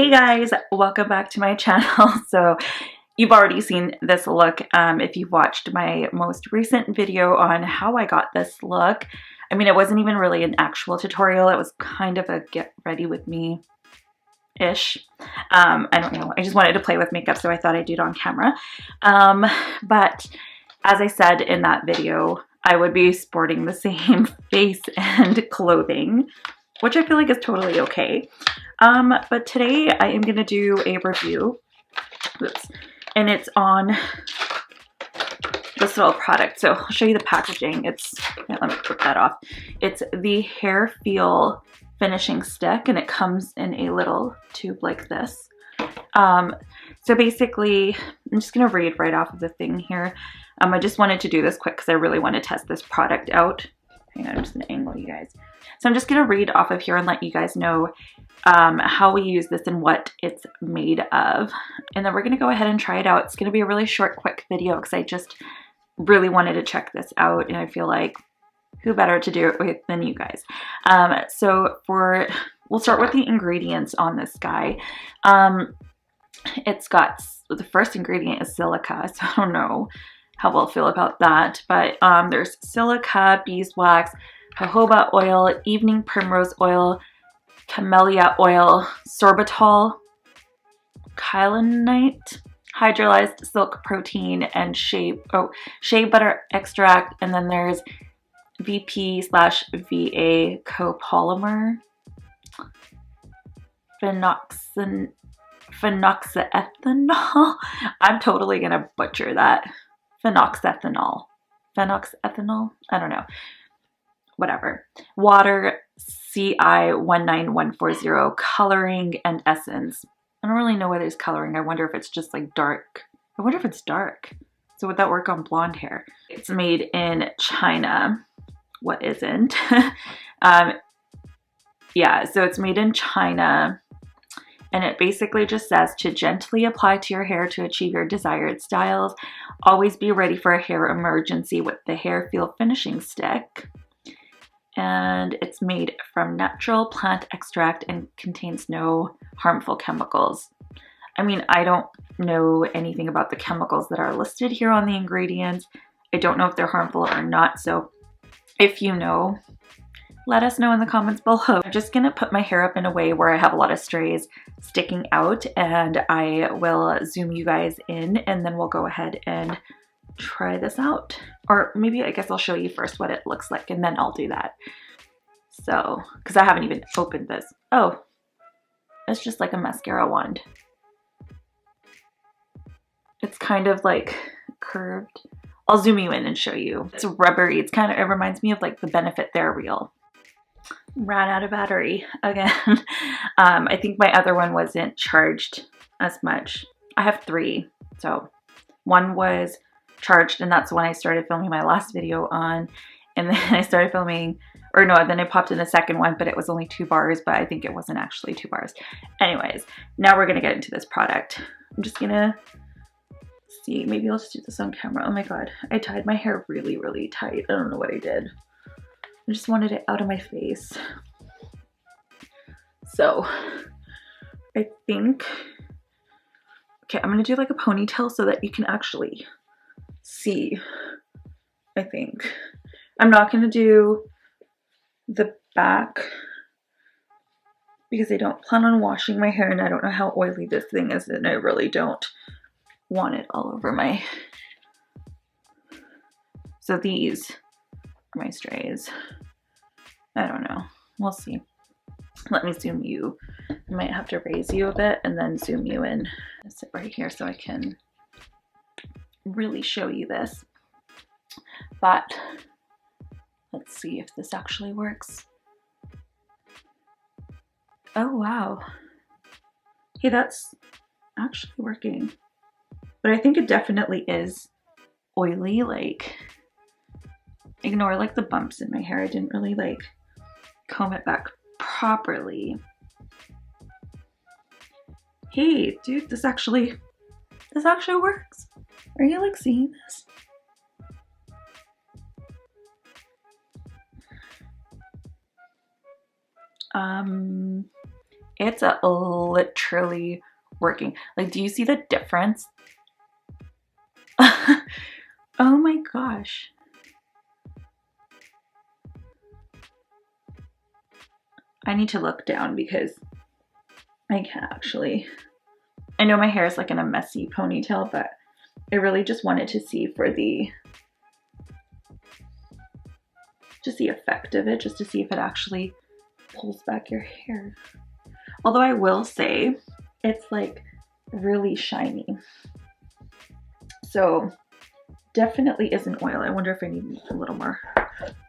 Hey guys, welcome back to my channel. So you've already seen this look if you've watched my most recent video on how I got this look. I mean, it wasn't even really an actual tutorial. It was kind of a get ready with me ish. I don't know. I just wanted to play with makeup, so I thought I'd do it on camera. But as I said in that video, I would be sporting the same face and clothing, which I feel like is totally okay. But today I am going to do a review, and it's on this little product. So I'll show you the packaging. Let me put that off. It's the HairFeel finishing stick, and it comes in a little tube like this. So basically, I'm just going to read right off of the thing here. I just wanted to do this quick because I really want to test this product out. Hang on, I'm just going to angle you guys. So I'm just going to read off of here and let you guys know how we use this and what it's made of. And then we're going to go ahead and try it out. It's going to be a really short, quick video because I just really wanted to check this out. And I feel like who better to do it with than you guys. We'll start with the ingredients on this guy. It's got, the first ingredient is silica. So I don't know how we'll feel about that. But there's silica, beeswax, jojoba oil, evening primrose oil, camellia oil, sorbitol, kaolinite, hydrolyzed silk protein, and shea butter extract. And then there's VP/VA copolymer, phenoxyethanol. I'm totally gonna butcher that. Phenoxyethanol. I don't know. Whatever. Water, CI19140, coloring, and essence. I don't really know why there's coloring. I wonder if it's just like dark. I wonder if it's dark. So would that work on blonde hair? It's made in China. What isn't? Yeah, so it's made in China. And it basically just says to gently apply to your hair to achieve your desired styles. Always be ready for a hair emergency with the HairFeel finishing stick. And it's made from natural plant extract and contains no harmful chemicals. I mean, I don't know anything about the chemicals that are listed here on the ingredients. I don't know if they're harmful or not. So if you know, let us know in the comments below. I'm just gonna put my hair up in a way where I have a lot of strays sticking out, and I will zoom you guys in, and then we'll go ahead and try this out. Or maybe I guess I'll show you first what it looks like, and then I'll do that. So, because I haven't even opened this. Oh, it's just like a mascara wand. It's kind of like curved. I'll zoom you in and show you. It's rubbery. It reminds me of like the Benefit Therareal. Ran out of battery again. I think my other one wasn't charged as much. I have 3. So one was charged, and that's when I started filming my last video on. And then I started filming, or no, then I popped in a second one, but it was only 2 bars, but I think it wasn't actually 2 bars. Anyways, now we're gonna get into this product. I'm just gonna see, maybe I'll just do this on camera. Oh my god, I tied my hair really, really tight. I don't know what I did. I just wanted it out of my face. So I think, okay, I'm gonna do like a ponytail so that you can actually see, I think. I'm not gonna do the back because I don't plan on washing my hair, and I don't know how oily this thing is, and I really don't want it all over my, so these are my strays. I don't know, we'll see. Let me zoom you. I might have to raise you a bit and then zoom you in. I'll sit right here so I can really show you this. But let's see if this actually works. Oh wow. Hey, that's actually working. But I think it definitely is oily. Like, ignore like the bumps in my hair. I didn't really like comb it back properly. Hey, dude, this actually works. Are you like seeing this? It's literally working. Like, do you see the difference? Oh my gosh. I need to look down because I can't actually. I know my hair is like in a messy ponytail, but I really just wanted to see for the effect of it, just to see if it actually pulls back your hair. Although I will say it's like really shiny. So definitely isn't oil. I wonder if I need a little more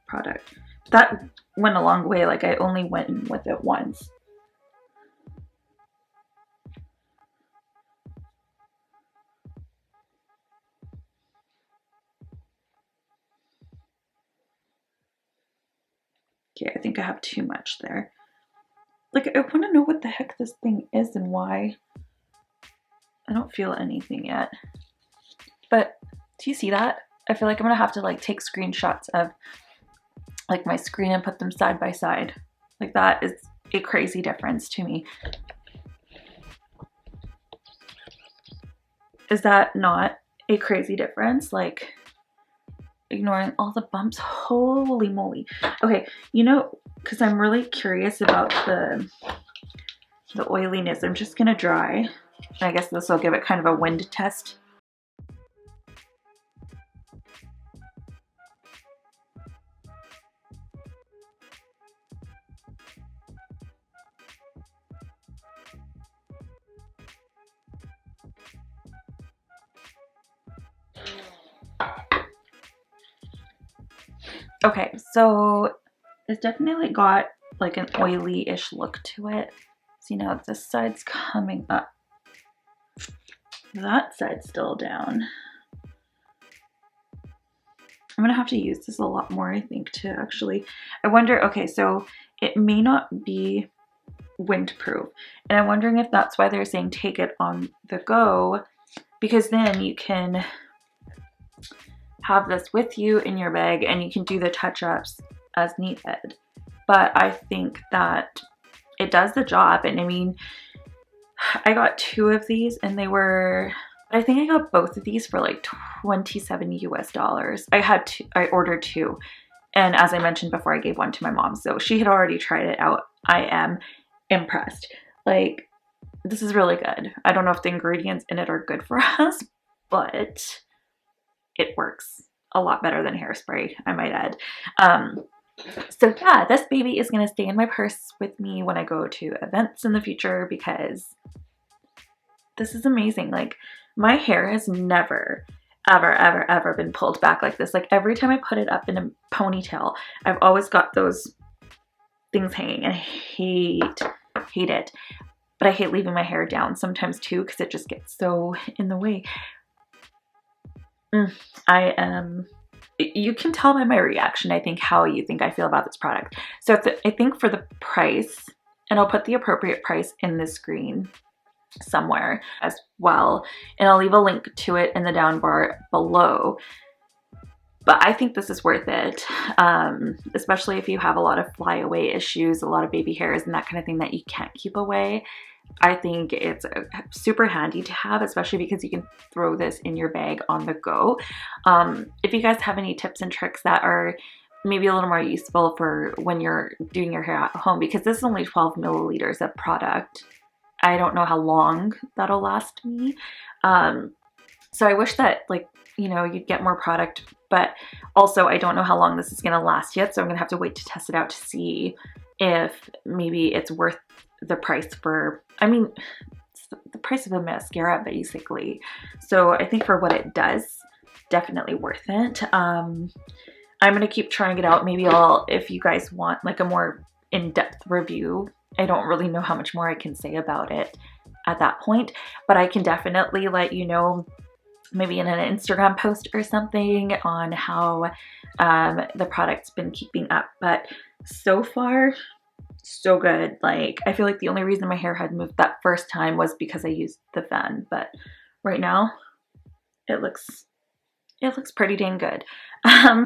product. That went a long way. Like I only went in with it once. Okay, I think I have too much there. Like, I want to know what the heck this thing is and why. I don't feel anything yet. But do you see that? I feel like I'm gonna have to like take screenshots of like my screen and put them side by side. Like that is a crazy difference to me. Is that not a crazy difference? Like, ignoring all the bumps. Holy moly. Okay, you know, because I'm really curious about the oiliness, I'm just gonna dry. I guess this will give it kind of a wind test. Okay, so it's definitely got like an oily-ish look to it. See, now this side's coming up. That side's still down. I'm gonna have to use this a lot more, I think, to actually, I wonder, okay, so it may not be windproof. And I'm wondering if that's why they're saying take it on the go, because then you can have this with you in your bag and you can do the touch-ups as needed. But I think that it does the job. And I mean, I got 2 of these and they were, I think I got both of these for like 27 US dollars. I ordered 2. And as I mentioned before, I gave one to my mom. So she had already tried it out. I am impressed. Like, this is really good. I don't know if the ingredients in it are good for us, but it works a lot better than hairspray, I might add. So yeah, this baby is gonna stay in my purse with me when I go to events in the future because this is amazing. Like, my hair has never, ever been pulled back like this. Like, every time I put it up in a ponytail, I've always got those things hanging and I hate it. But I hate leaving my hair down sometimes too because it just gets so in the way. You can tell by my reaction, I think, how you think I feel about this product. So I think for the price, and I'll put the appropriate price in the screen somewhere as well, and I'll leave a link to it in the down bar below. But I think this is worth it, especially if you have a lot of flyaway issues, a lot of baby hairs and that kind of thing that you can't keep away. I think it's super handy to have, especially because you can throw this in your bag on the go. If you guys have any tips and tricks that are maybe a little more useful for when you're doing your hair at home, because this is only 12 milliliters of product. I don't know how long that'll last me. So I wish that, like, you know, you'd get more product, but also I don't know how long this is gonna last yet, so I'm gonna have to wait to test it out to see if maybe it's worth the price for, I mean, it's the price of a mascara basically. So I think for what it does, definitely worth it. I'm gonna keep trying it out. Maybe if you guys want like a more in-depth review, I don't really know how much more I can say about it at that point, but I can definitely let you know maybe in an Instagram post or something on how the product's been keeping up. But so far, so good. Like, I feel like the only reason my hair had moved that first time was because I used the fan, but right now it looks pretty dang good.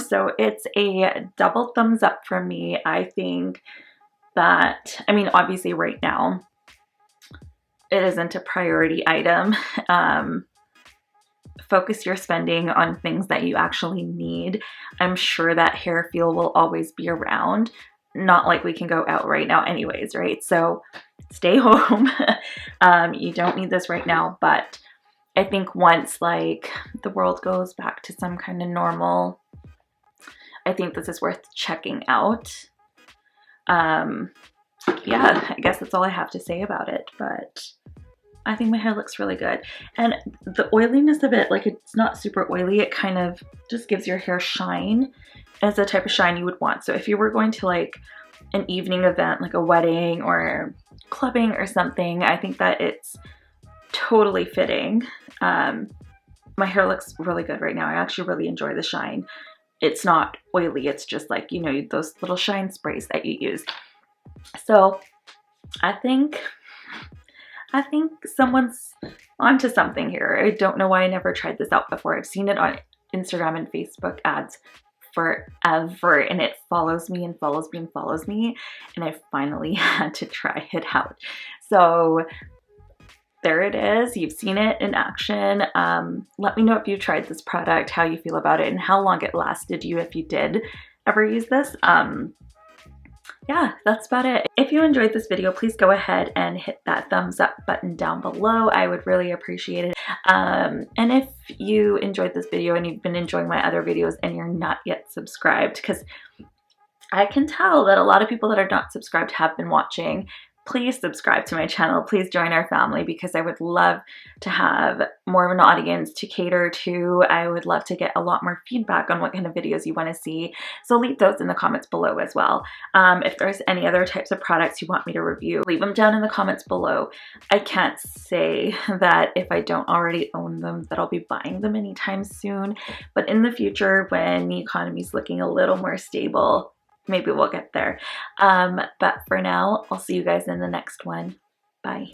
So it's a double thumbs up from me. I think that, I mean, obviously right now it isn't a priority item. Focus your spending on things that you actually need. I'm sure that HairFeel will always be around. Not like we can go out right now anyways, right? So stay home. You don't need this right now, but I think once like the world goes back to some kind of normal, I think this is worth checking out. Yeah, I guess that's all I have to say about it, but I think my hair looks really good. And the oiliness of it, like it's not super oily, it kind of just gives your hair shine. And it's the type of shine you would want. So if you were going to like an evening event, like a wedding or clubbing or something, I think that it's totally fitting. My hair looks really good right now. I actually really enjoy the shine. It's not oily, it's just like, you know, those little shine sprays that you use. So I think someone's onto something here. I don't know why I never tried this out before. I've seen it on Instagram and Facebook ads forever, and it follows me and follows me and follows me, and I finally had to try it out. So there it is. You've seen it in action. Let me know if you tried this product, how you feel about it, and how long it lasted you if you did ever use this. Yeah, that's about it. If you enjoyed this video, please go ahead and hit that thumbs up button down below. I would really appreciate it. And if you enjoyed this video and you've been enjoying my other videos and you're not yet subscribed, because I can tell that a lot of people that are not subscribed have been watching, please subscribe to my channel. Please join our family, because I would love to have more of an audience to cater to. I would love to get a lot more feedback on what kind of videos you want to see. So leave those in the comments below as well. If there's any other types of products you want me to review, leave them down in the comments below. I can't say that if I don't already own them that I'll be buying them anytime soon. But in the future, when the economy is looking a little more stable, maybe we'll get there. But for now, I'll see you guys in the next one. Bye.